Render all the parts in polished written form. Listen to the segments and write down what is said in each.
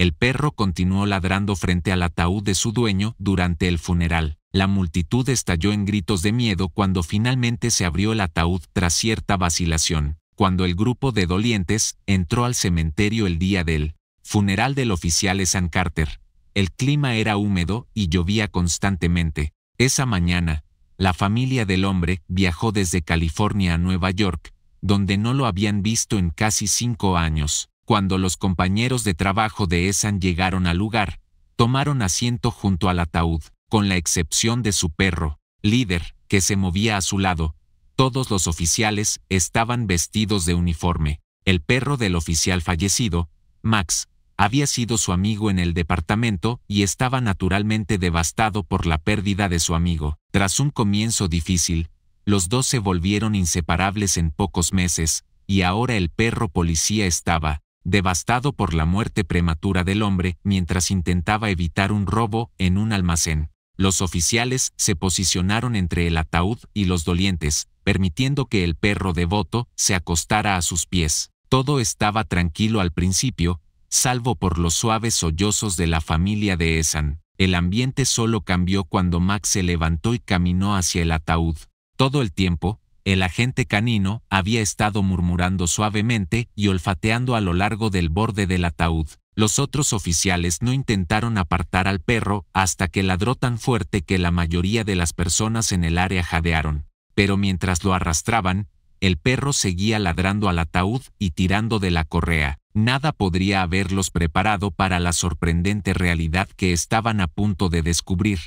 El perro continuó ladrando frente al ataúd de su dueño durante el funeral. La multitud estalló en gritos de miedo cuando finalmente se abrió el ataúd tras cierta vacilación. Cuando el grupo de dolientes entró al cementerio el día del funeral del oficial Ethan Carter, el clima era húmedo y llovía constantemente. Esa mañana, la familia del hombre viajó desde California a Nueva York, donde no lo habían visto en casi 5 años. Cuando los compañeros de trabajo de Ethan llegaron al lugar, tomaron asiento junto al ataúd, con la excepción de su perro, Líder, que se movía a su lado. Todos los oficiales estaban vestidos de uniforme. El perro del oficial fallecido, Max, había sido su amigo en el departamento y estaba naturalmente devastado por la pérdida de su amigo. Tras un comienzo difícil, los dos se volvieron inseparables en pocos meses, y ahora el perro policía estaba devastado por la muerte prematura del hombre mientras intentaba evitar un robo en un almacén. Los oficiales se posicionaron entre el ataúd y los dolientes, permitiendo que el perro devoto se acostara a sus pies. Todo estaba tranquilo al principio, salvo por los suaves sollozos de la familia de Ethan. El ambiente solo cambió cuando Max se levantó y caminó hacia el ataúd. Todo el tiempo, el agente canino había estado murmurando suavemente y olfateando a lo largo del borde del ataúd. Los otros oficiales no intentaron apartar al perro hasta que ladró tan fuerte que la mayoría de las personas en el área jadearon. Pero mientras lo arrastraban, el perro seguía ladrando al ataúd y tirando de la correa. Nada podría haberlos preparado para la sorprendente realidad que estaban a punto de descubrir,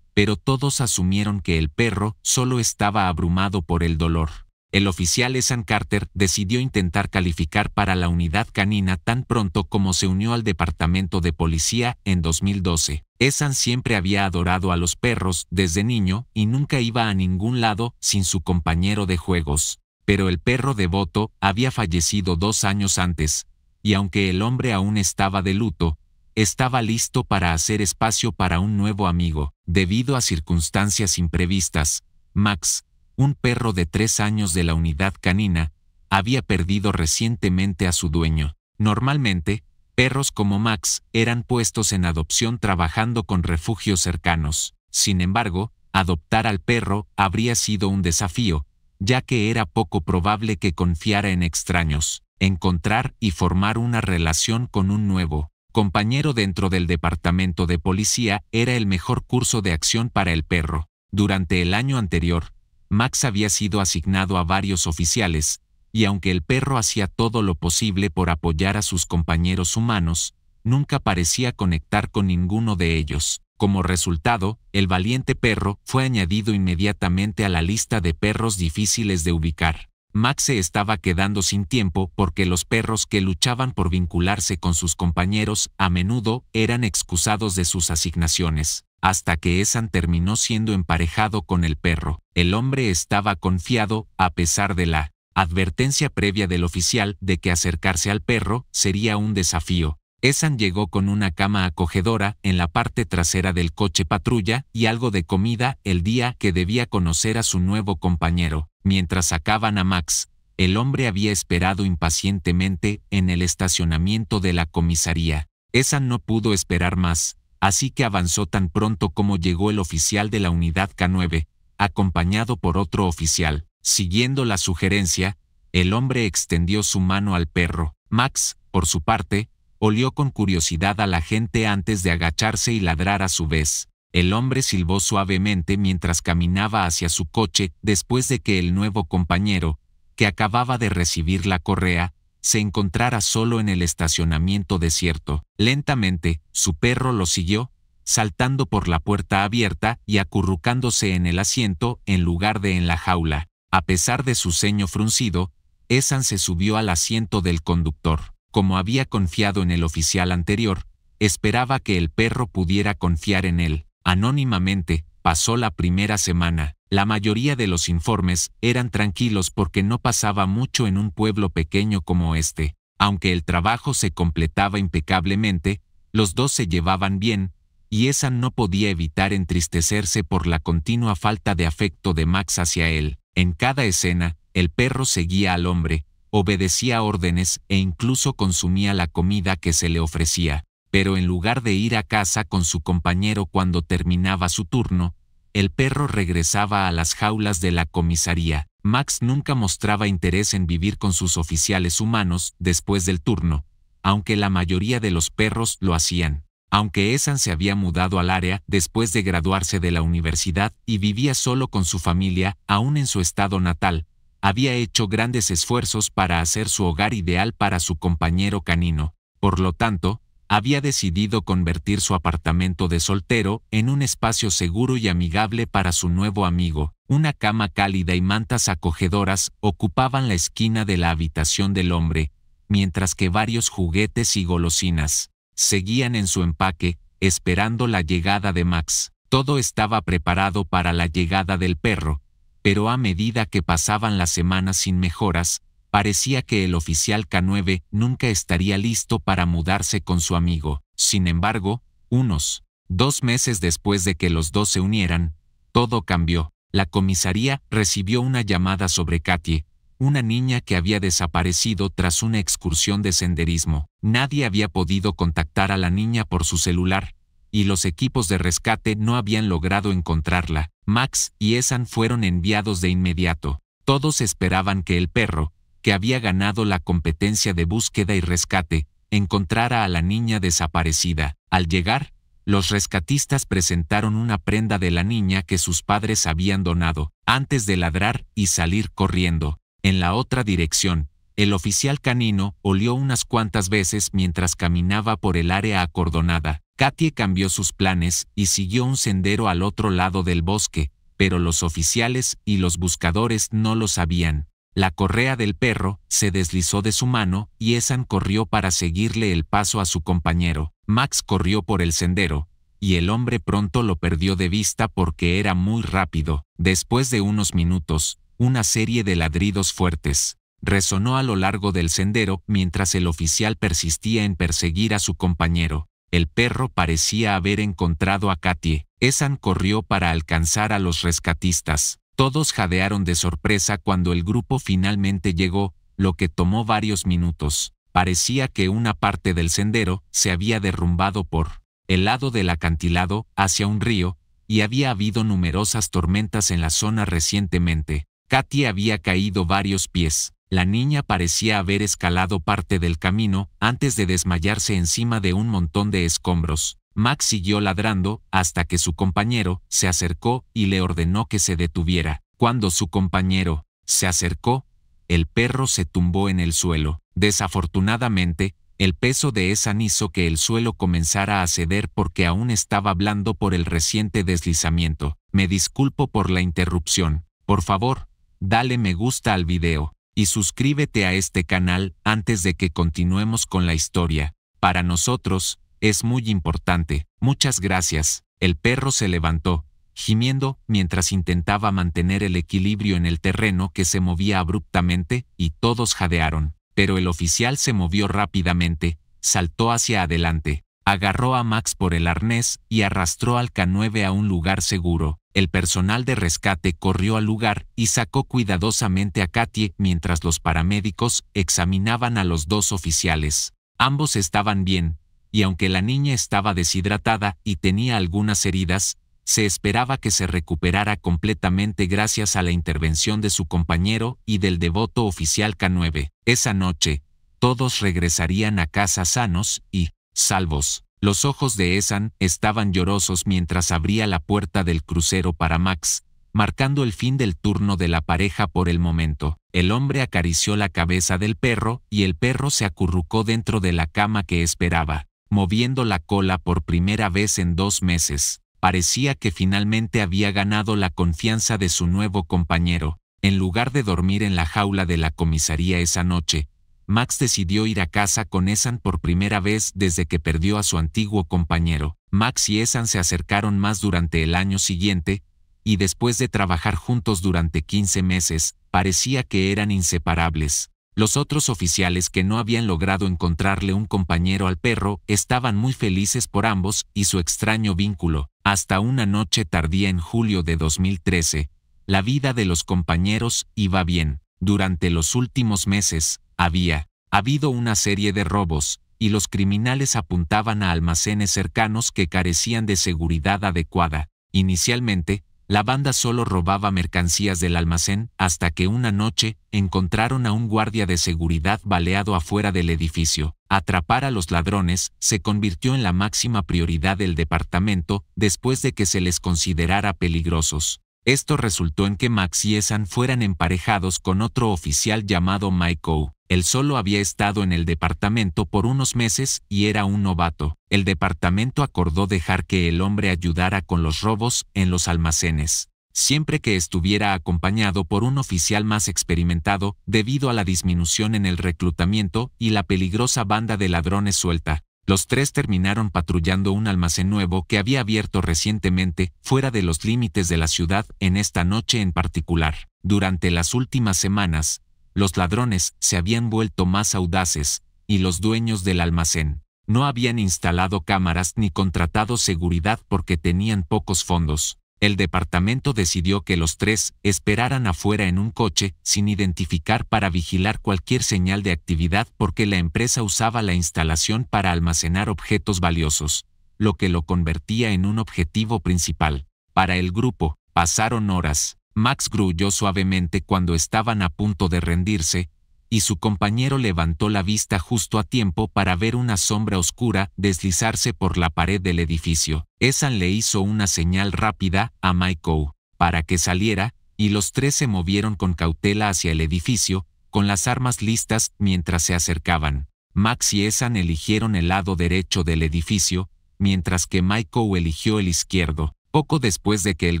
pero todos asumieron que el perro solo estaba abrumado por el dolor. El oficial Ethan Carter decidió intentar calificar para la unidad canina tan pronto como se unió al departamento de policía en 2012. Ethan siempre había adorado a los perros desde niño y nunca iba a ningún lado sin su compañero de juegos. Pero el perro devoto había fallecido 2 años antes, y aunque el hombre aún estaba de luto, estaba listo para hacer espacio para un nuevo amigo. Debido a circunstancias imprevistas, Max, un perro de 3 años de la unidad canina, había perdido recientemente a su dueño. Normalmente, perros como Max eran puestos en adopción trabajando con refugios cercanos. Sin embargo, adoptar al perro habría sido un desafío, ya que era poco probable que confiara en extraños. Encontrar y formar una relación con un nuevo compañero dentro del departamento de policía era el mejor curso de acción para el perro. Durante el año anterior, Max había sido asignado a varios oficiales, y aunque el perro hacía todo lo posible por apoyar a sus compañeros humanos, nunca parecía conectar con ninguno de ellos. Como resultado, el valiente perro fue añadido inmediatamente a la lista de perros difíciles de ubicar. Max se estaba quedando sin tiempo porque los perros que luchaban por vincularse con sus compañeros a menudo eran excusados de sus asignaciones, hasta que Ethan terminó siendo emparejado con el perro. El hombre estaba confiado, a pesar de la advertencia previa del oficial de que acercarse al perro sería un desafío. Ethan llegó con una cama acogedora en la parte trasera del coche patrulla y algo de comida el día que debía conocer a su nuevo compañero. Mientras sacaban a Max, el hombre había esperado impacientemente en el estacionamiento de la comisaría. Ethan no pudo esperar más, así que avanzó tan pronto como llegó el oficial de la unidad K9, acompañado por otro oficial. Siguiendo la sugerencia, el hombre extendió su mano al perro. Max, por su parte, olió con curiosidad a la gente antes de agacharse y ladrar a su vez. El hombre silbó suavemente mientras caminaba hacia su coche después de que el nuevo compañero, que acababa de recibir la correa, se encontrara solo en el estacionamiento desierto. Lentamente, su perro lo siguió, saltando por la puerta abierta y acurrucándose en el asiento en lugar de en la jaula. A pesar de su ceño fruncido, Ethan se subió al asiento del conductor. Como había confiado en el oficial anterior, esperaba que el perro pudiera confiar en él. Anónimamente, pasó la primera semana. La mayoría de los informes eran tranquilos porque no pasaba mucho en un pueblo pequeño como este. Aunque el trabajo se completaba impecablemente, los dos se llevaban bien, y Ethan no podía evitar entristecerse por la continua falta de afecto de Max hacia él. En cada escena, el perro seguía al hombre, obedecía órdenes e incluso consumía la comida que se le ofrecía. pero en lugar de ir a casa con su compañero cuando terminaba su turno, el perro regresaba a las jaulas de la comisaría. Max nunca mostraba interés en vivir con sus oficiales humanos después del turno, aunque la mayoría de los perros lo hacían. Aunque Ethan se había mudado al área después de graduarse de la universidad y vivía solo con su familia, aún en su estado natal, había hecho grandes esfuerzos para hacer su hogar ideal para su compañero canino. Por lo tanto, había decidido convertir su apartamento de soltero en un espacio seguro y amigable para su nuevo amigo. Una cama cálida y mantas acogedoras ocupaban la esquina de la habitación del hombre, mientras que varios juguetes y golosinas seguían en su empaque, esperando la llegada de Max. Todo estaba preparado para la llegada del perro, pero a medida que pasaban las semanas sin mejoras, parecía que el oficial K9 nunca estaría listo para mudarse con su amigo. Sin embargo, unos 2 meses después de que los dos se unieran, todo cambió. La comisaría recibió una llamada sobre Katie, una niña que había desaparecido tras una excursión de senderismo. Nadie había podido contactar a la niña por su celular, y los equipos de rescate no habían logrado encontrarla. Max y Ethan fueron enviados de inmediato. Todos esperaban que el perro, que había ganado la competencia de búsqueda y rescate, encontrara a la niña desaparecida. Al llegar, los rescatistas presentaron una prenda de la niña que sus padres habían donado, antes de ladrar y salir corriendo. En la otra dirección, el oficial canino olió unas cuantas veces mientras caminaba por el área acordonada. Katie cambió sus planes y siguió un sendero al otro lado del bosque, pero los oficiales y los buscadores no lo sabían. La correa del perro se deslizó de su mano y Ethan corrió para seguirle el paso a su compañero. Max corrió por el sendero, y el hombre pronto lo perdió de vista porque era muy rápido. Después de unos minutos, una serie de ladridos fuertes resonó a lo largo del sendero mientras el oficial persistía en perseguir a su compañero. El perro parecía haber encontrado a Katie. Ethan corrió para alcanzar a los rescatistas. Todos jadearon de sorpresa cuando el grupo finalmente llegó, lo que tomó varios minutos. Parecía que una parte del sendero se había derrumbado por el lado del acantilado hacia un río, y había habido numerosas tormentas en la zona recientemente. Katie había caído varios pies. La niña parecía haber escalado parte del camino antes de desmayarse encima de un montón de escombros. Max siguió ladrando hasta que su compañero se acercó y le ordenó que se detuviera. Cuando su compañero se acercó, el perro se tumbó en el suelo. Desafortunadamente, el peso de Ethan hizo que el suelo comenzara a ceder porque aún estaba blando por el reciente deslizamiento. Me disculpo por la interrupción. Por favor, dale me gusta al video y suscríbete a este canal antes de que continuemos con la historia. Para nosotros, es muy importante. Muchas gracias. El perro se levantó, gimiendo mientras intentaba mantener el equilibrio en el terreno que se movía abruptamente, y todos jadearon. Pero el oficial se movió rápidamente, saltó hacia adelante, agarró a Max por el arnés y arrastró al K9 a un lugar seguro. El personal de rescate corrió al lugar y sacó cuidadosamente a Katie mientras los paramédicos examinaban a los dos oficiales. Ambos estaban bien, y aunque la niña estaba deshidratada y tenía algunas heridas, se esperaba que se recuperara completamente gracias a la intervención de su compañero y del devoto oficial K9. Esa noche, todos regresarían a casa sanos y salvos. Los ojos de Ethan estaban llorosos mientras abría la puerta del crucero para Max, marcando el fin del turno de la pareja por el momento. El hombre acarició la cabeza del perro y el perro se acurrucó dentro de la cama que esperaba, moviendo la cola por primera vez en 2 meses. Parecía que finalmente había ganado la confianza de su nuevo compañero. En lugar de dormir en la jaula de la comisaría esa noche, Max decidió ir a casa con Ethan por primera vez desde que perdió a su antiguo compañero. Max y Ethan se acercaron más durante el año siguiente, y después de trabajar juntos durante 15 meses, parecía que eran inseparables. Los otros oficiales que no habían logrado encontrarle un compañero al perro estaban muy felices por ambos y su extraño vínculo. Hasta una noche tardía en julio de 2013, la vida de los compañeros iba bien. Durante los últimos meses, había habido una serie de robos, y los criminales apuntaban a almacenes cercanos que carecían de seguridad adecuada. Inicialmente, la banda solo robaba mercancías del almacén hasta que una noche encontraron a un guardia de seguridad baleado afuera del edificio. Atrapar a los ladrones se convirtió en la máxima prioridad del departamento después de que se les considerara peligrosos. Esto resultó en que Max y Ethan fueran emparejados con otro oficial llamado Mike Coe. Él solo había estado en el departamento por unos meses y era un novato. El departamento acordó dejar que el hombre ayudara con los robos en los almacenes, siempre que estuviera acompañado por un oficial más experimentado debido a la disminución en el reclutamiento y la peligrosa banda de ladrones suelta. Los tres terminaron patrullando un almacén nuevo que había abierto recientemente fuera de los límites de la ciudad en esta noche en particular. Durante las últimas semanas, los ladrones se habían vuelto más audaces, y los dueños del almacén no habían instalado cámaras ni contratado seguridad porque tenían pocos fondos. El departamento decidió que los tres esperaran afuera en un coche sin identificar para vigilar cualquier señal de actividad porque la empresa usaba la instalación para almacenar objetos valiosos, lo que lo convertía en un objetivo principal. Para el grupo, pasaron horas. Max gruñó suavemente cuando estaban a punto de rendirse, y su compañero levantó la vista justo a tiempo para ver una sombra oscura deslizarse por la pared del edificio. Ethan le hizo una señal rápida a Mike Coe para que saliera, y los tres se movieron con cautela hacia el edificio, con las armas listas mientras se acercaban. Max y Ethan eligieron el lado derecho del edificio, mientras que Mike Coe eligió el izquierdo. Poco después de que el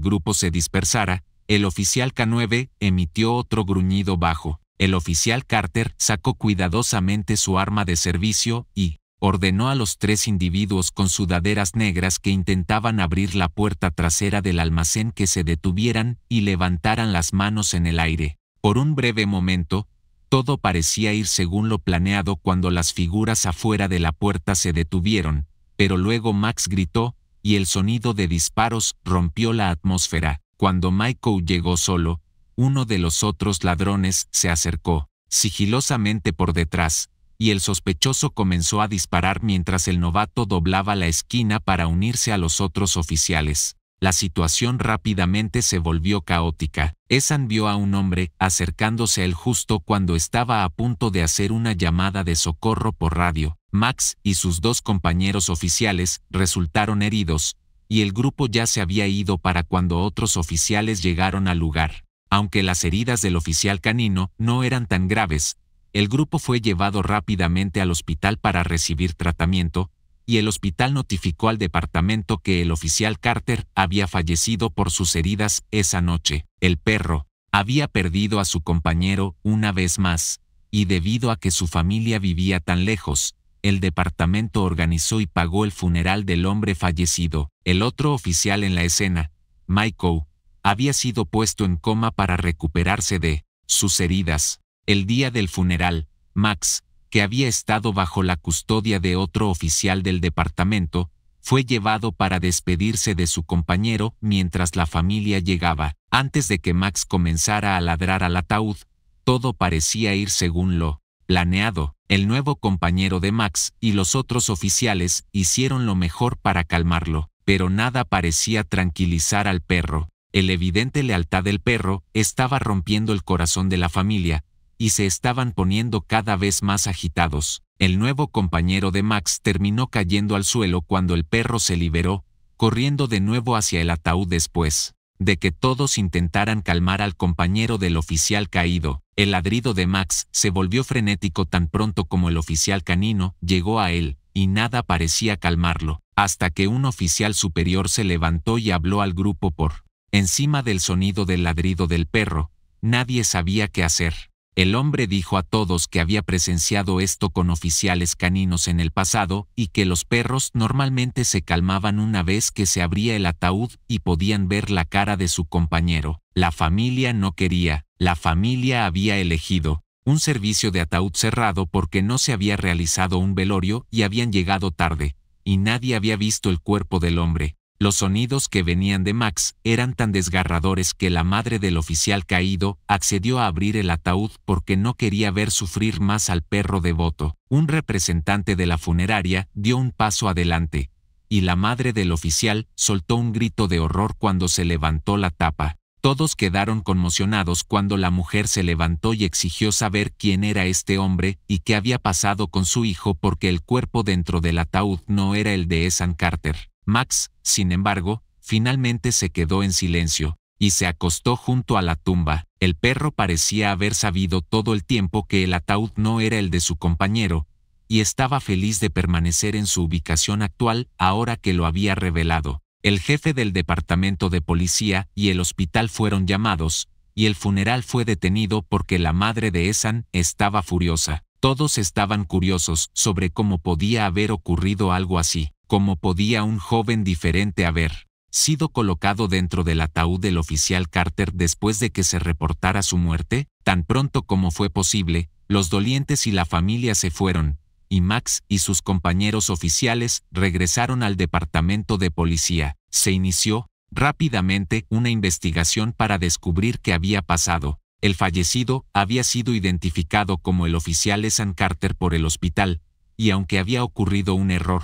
grupo se dispersara, el oficial K9 emitió otro gruñido bajo. El oficial Carter sacó cuidadosamente su arma de servicio y ordenó a los tres individuos con sudaderas negras que intentaban abrir la puerta trasera del almacén que se detuvieran y levantaran las manos en el aire. Por un breve momento, todo parecía ir según lo planeado cuando las figuras afuera de la puerta se detuvieron, pero luego Max gritó, y el sonido de disparos rompió la atmósfera. Cuando Mike Coe llegó solo, uno de los otros ladrones se acercó sigilosamente por detrás, y el sospechoso comenzó a disparar mientras el novato doblaba la esquina para unirse a los otros oficiales. La situación rápidamente se volvió caótica. Ethan vio a un hombre acercándose a él justo cuando estaba a punto de hacer una llamada de socorro por radio. Max y sus dos compañeros oficiales resultaron heridos, y el grupo ya se había ido para cuando otros oficiales llegaron al lugar. Aunque las heridas del oficial canino no eran tan graves, el grupo fue llevado rápidamente al hospital para recibir tratamiento, y el hospital notificó al departamento que el oficial Carter había fallecido por sus heridas esa noche. El perro había perdido a su compañero una vez más, y debido a que su familia vivía tan lejos, el departamento organizó y pagó el funeral del hombre fallecido. El otro oficial en la escena, Mike Coe, había sido puesto en coma para recuperarse de sus heridas. El día del funeral, Max, que había estado bajo la custodia de otro oficial del departamento, fue llevado para despedirse de su compañero mientras la familia llegaba. Antes de que Max comenzara a ladrar al ataúd, todo parecía ir según lo planeado. El nuevo compañero de Max y los otros oficiales hicieron lo mejor para calmarlo, pero nada parecía tranquilizar al perro. El evidente lealtad del perro estaba rompiendo el corazón de la familia, y se estaban poniendo cada vez más agitados. El nuevo compañero de Max terminó cayendo al suelo cuando el perro se liberó, corriendo de nuevo hacia el ataúd después de que todos intentaran calmar al compañero del oficial caído. El ladrido de Max se volvió frenético tan pronto como el oficial canino llegó a él, y nada parecía calmarlo, hasta que un oficial superior se levantó y habló al grupo por encima del sonido del ladrido del perro. Nadie sabía qué hacer. El hombre dijo a todos que había presenciado esto con oficiales caninos en el pasado y que los perros normalmente se calmaban una vez que se abría el ataúd y podían ver la cara de su compañero. La familia no quería. La familia había elegido un servicio de ataúd cerrado porque no se había realizado un velorio y habían llegado tarde, y nadie había visto el cuerpo del hombre. Los sonidos que venían de Max eran tan desgarradores que la madre del oficial caído accedió a abrir el ataúd porque no quería ver sufrir más al perro devoto. Un representante de la funeraria dio un paso adelante, y la madre del oficial soltó un grito de horror cuando se levantó la tapa. Todos quedaron conmocionados cuando la mujer se levantó y exigió saber quién era este hombre y qué había pasado con su hijo porque el cuerpo dentro del ataúd no era el de Ethan Carter. Max, sin embargo, finalmente se quedó en silencio, y se acostó junto a la tumba. El perro parecía haber sabido todo el tiempo que el ataúd no era el de su compañero, y estaba feliz de permanecer en su ubicación actual ahora que lo había revelado. El jefe del departamento de policía y el hospital fueron llamados, y el funeral fue detenido porque la madre de Ethan estaba furiosa. Todos estaban curiosos sobre cómo podía haber ocurrido algo así. ¿Cómo podía un joven diferente haber sido colocado dentro del ataúd del oficial Carter después de que se reportara su muerte? Tan pronto como fue posible, los dolientes y la familia se fueron, y Max y sus compañeros oficiales regresaron al departamento de policía. Se inició rápidamente una investigación para descubrir qué había pasado. El fallecido había sido identificado como el oficial Ethan Carter por el hospital, y aunque había ocurrido un error,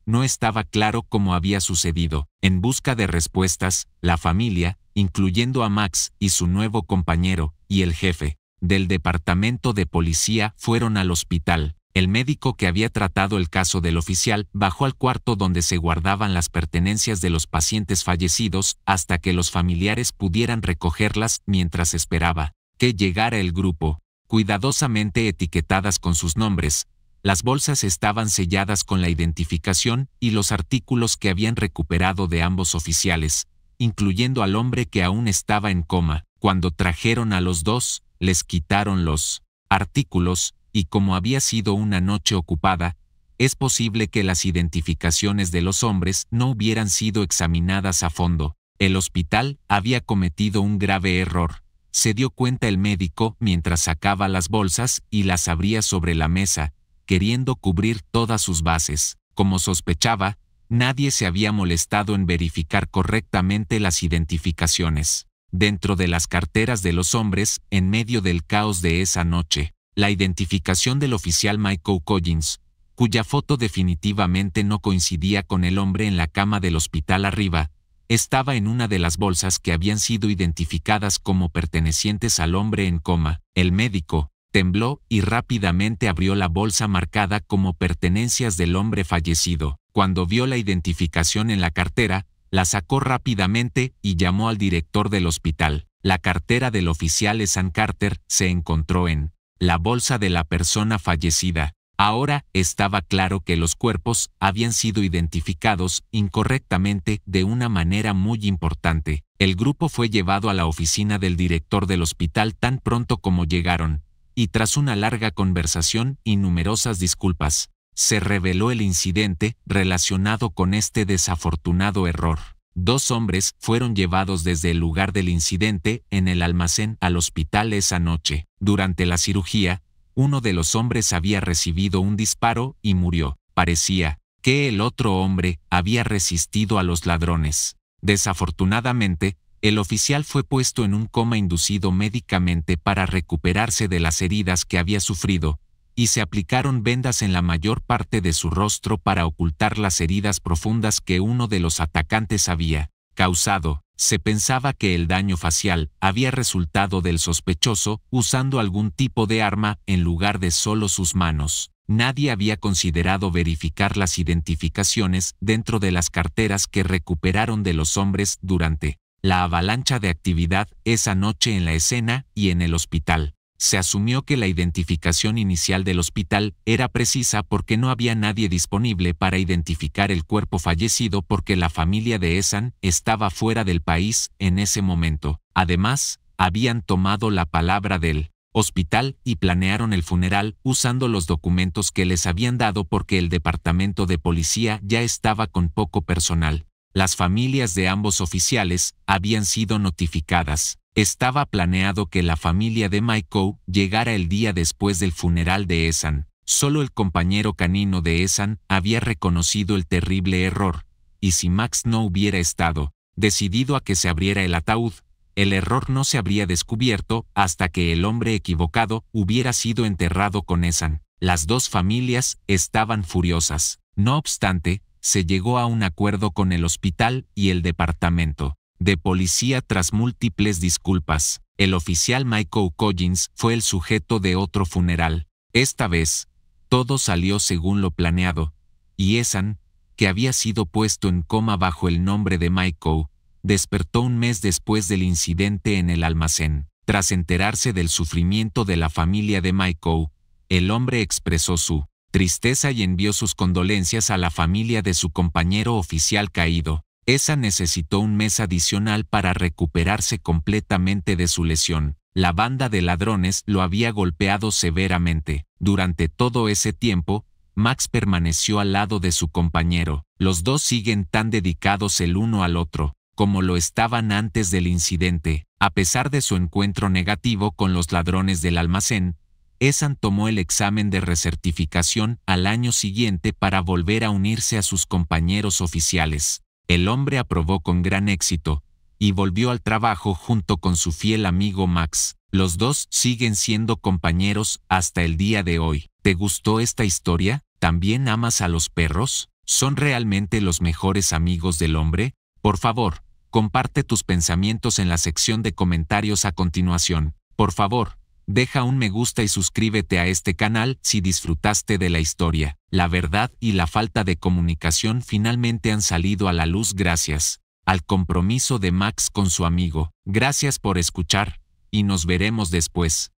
no estaba claro cómo había sucedido. En busca de respuestas, la familia, incluyendo a Max y su nuevo compañero, y el jefe del departamento de policía, fueron al hospital. El médico que había tratado el caso del oficial bajó al cuarto donde se guardaban las pertenencias de los pacientes fallecidos hasta que los familiares pudieran recogerlas mientras esperaba que llegara el grupo, cuidadosamente etiquetadas con sus nombres. Las bolsas estaban selladas con la identificación y los artículos que habían recuperado de ambos oficiales, incluyendo al hombre que aún estaba en coma. Cuando trajeron a los dos, les quitaron los artículos, y como había sido una noche ocupada, es posible que las identificaciones de los hombres no hubieran sido examinadas a fondo. El hospital había cometido un grave error. Se dio cuenta el médico mientras sacaba las bolsas y las abría sobre la mesa, queriendo cubrir todas sus bases. Como sospechaba, nadie se había molestado en verificar correctamente las identificaciones. Dentro de las carteras de los hombres, en medio del caos de esa noche, la identificación del oficial Michael Collins, cuya foto definitivamente no coincidía con el hombre en la cama del hospital arriba, estaba en una de las bolsas que habían sido identificadas como pertenecientes al hombre en coma. El médico tembló y rápidamente abrió la bolsa marcada como pertenencias del hombre fallecido. Cuando vio la identificación en la cartera, la sacó rápidamente y llamó al director del hospital. La cartera del oficial Ethan Carter se encontró en la bolsa de la persona fallecida. Ahora estaba claro que los cuerpos habían sido identificados incorrectamente de una manera muy importante. El grupo fue llevado a la oficina del director del hospital tan pronto como llegaron, y tras una larga conversación y numerosas disculpas, se reveló el incidente relacionado con este desafortunado error. 2 hombres fueron llevados desde el lugar del incidente en el almacén al hospital esa noche. Durante la cirugía, uno de los hombres había recibido un disparo y murió. Parecía que el otro hombre había resistido a los ladrones. Desafortunadamente, el oficial fue puesto en un coma inducido médicamente para recuperarse de las heridas que había sufrido, y se aplicaron vendas en la mayor parte de su rostro para ocultar las heridas profundas que uno de los atacantes había causado. Se pensaba que el daño facial había resultado del sospechoso usando algún tipo de arma en lugar de solo sus manos. Nadie había considerado verificar las identificaciones dentro de las carteras que recuperaron de los hombres durante la avalancha de actividad esa noche en la escena y en el hospital. Se asumió que la identificación inicial del hospital era precisa porque no había nadie disponible para identificar el cuerpo fallecido porque la familia de Ethan estaba fuera del país en ese momento. Además, habían tomado la palabra del hospital y planearon el funeral usando los documentos que les habían dado porque el departamento de policía ya estaba con poco personal. Las familias de ambos oficiales habían sido notificadas. Estaba planeado que la familia de Michael llegara el día después del funeral de Ethan. Solo el compañero canino de Ethan había reconocido el terrible error, y si Max no hubiera estado decidido a que se abriera el ataúd, el error no se habría descubierto hasta que el hombre equivocado hubiera sido enterrado con Ethan. Las dos familias estaban furiosas. No obstante, se llegó a un acuerdo con el hospital y el departamento de policía tras múltiples disculpas. El oficial Michael Collins fue el sujeto de otro funeral. Esta vez, todo salió según lo planeado, y Ethan, que había sido puesto en coma bajo el nombre de Michael, despertó un mes después del incidente en el almacén. Tras enterarse del sufrimiento de la familia de Michael, el hombre expresó su tristeza y envió sus condolencias a la familia de su compañero oficial caído. Esa necesitó un mes adicional para recuperarse completamente de su lesión. La banda de ladrones lo había golpeado severamente. Durante todo ese tiempo, Max permaneció al lado de su compañero. Los dos siguen tan dedicados el uno al otro como lo estaban antes del incidente. A pesar de su encuentro negativo con los ladrones del almacén, Ethan tomó el examen de recertificación al año siguiente para volver a unirse a sus compañeros oficiales. El hombre aprobó con gran éxito y volvió al trabajo junto con su fiel amigo Max. Los dos siguen siendo compañeros hasta el día de hoy. ¿Te gustó esta historia? ¿También amas a los perros? ¿Son realmente los mejores amigos del hombre? Por favor, comparte tus pensamientos en la sección de comentarios a continuación. Por favor, deja un me gusta y suscríbete a este canal si disfrutaste de la historia. La verdad y la falta de comunicación finalmente han salido a la luz gracias al compromiso de Max con su amigo. Gracias por escuchar, y nos veremos después.